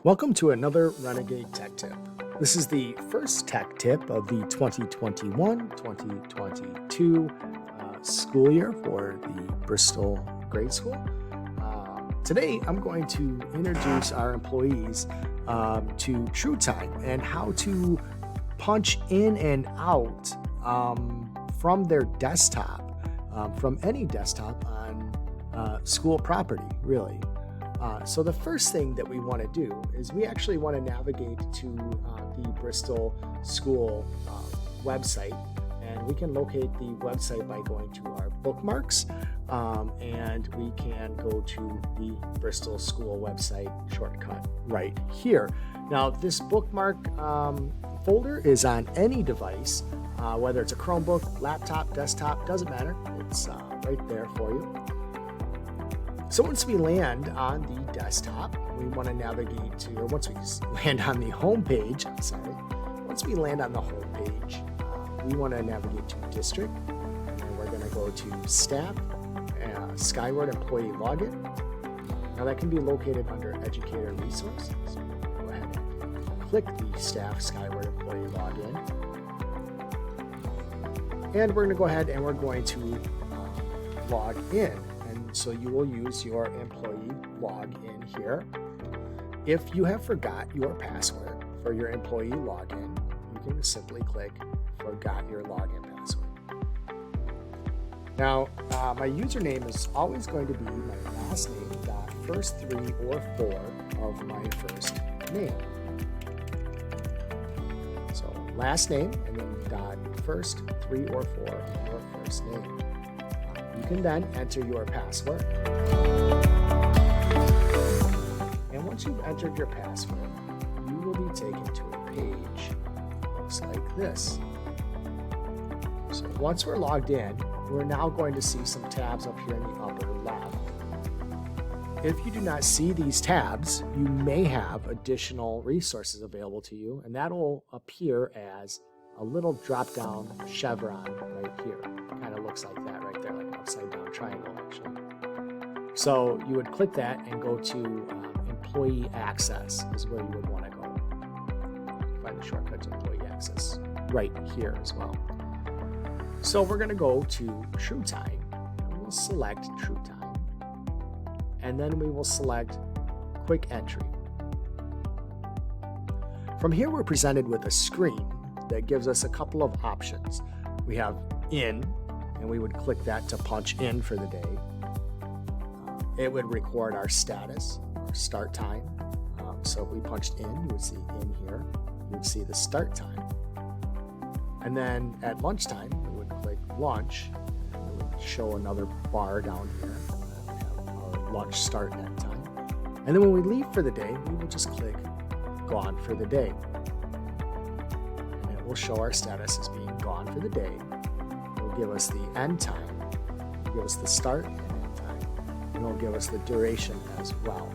Welcome to another Renegade Tech Tip. This is the first tech tip of the 2021-2022 school year for the Bristol Grade School. Today, I'm going to introduce our employees to True Time and how to punch in and out from their desktop, from any desktop on school property, really. So the first thing that we want to do is we actually want to navigate to the Bristol School website, and we can locate the website by going to our bookmarks, and we can go to the Bristol School website shortcut right here. Now, this bookmark folder is on any device, whether it's a Chromebook, laptop, desktop, doesn't matter. It's right there for you. So once we land on the desktop, we want to navigate to, or once we land on the home page, once we land on the home page, we want to navigate to District, and we're going to go to Staff, Skyward Employee Login. Now that can be located under Educator Resources. So go ahead and click the Staff Skyward Employee Login. And we're going to go ahead and we're going to log in. So you will use your employee login here. If you have forgot your password for your employee login, you can simply click Forgot Your Login Password. Now, my username is always going to be my last name dot first 3 or 4 of my first name. So last name and then dot first 3 or 4 of your first name. You can then enter your password. And once you've entered your password, you will be taken to a page that looks like this. So once we're logged in, we're now going to see some tabs up here in the upper left. If you do not see these tabs, you may have additional resources available to you, and that will appear as a little drop-down chevron right here. Kind of looks like that right there, like an upside-down triangle, actually. So you would click that and go to Employee Access is where you would want to go. Find the shortcut to Employee Access right here as well. So we're going to go to True Time, and we'll select True Time, and then we will select Quick Entry. From here, we're presented with a screen that gives us a couple of options. We have in, and we would click that to punch in for the day. It would record our status, our start time. So if we punched in, you would see in here. You would see the start time. And then at lunchtime, we would click lunch. And it would show another bar down here. We have our lunch start and end time. And then when we leave for the day, we will just click gone for the day. Will show our status as being gone for the day. It will give us the end time, it will give us the start and end time, and it will give us the duration as well.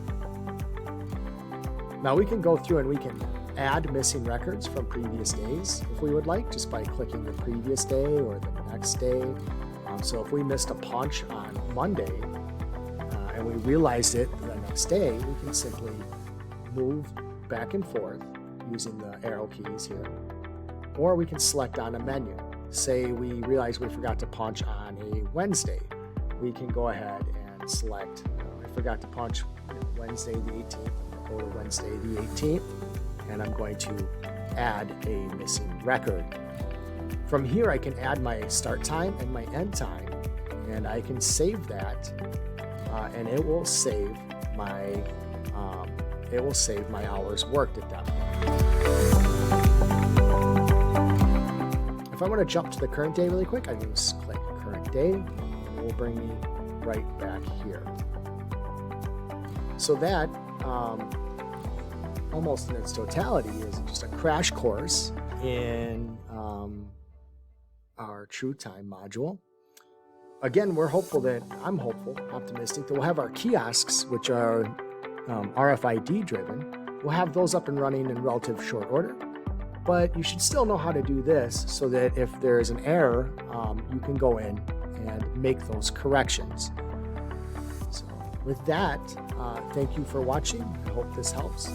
Now we can go through and we can add missing records from previous days if we would like, just by clicking the previous day or the next day. So if we missed a punch on Monday and we realized it the next day, we can simply move back and forth using the arrow keys here. Or we can select on a menu. Say we realize we forgot to punch on a Wednesday. We can go ahead and select, I forgot to punch Wednesday the 18th, or Wednesday the 18th, and I'm going to add a missing record. From here, I can add my start time and my end time, and I can save that, and it will save my hours worked at that point. If I want to jump to the current day really quick, I can just click current day, and it will bring me right back here. So that, almost in its totality, is just a crash course in our True Time module. Again, I'm optimistic that we'll have our kiosks, which are RFID driven. We'll have those up and running in relative short order. But you should still know how to do this so that if there is an error, you can go in and make those corrections. So with that, Thank you for watching. I hope this helps.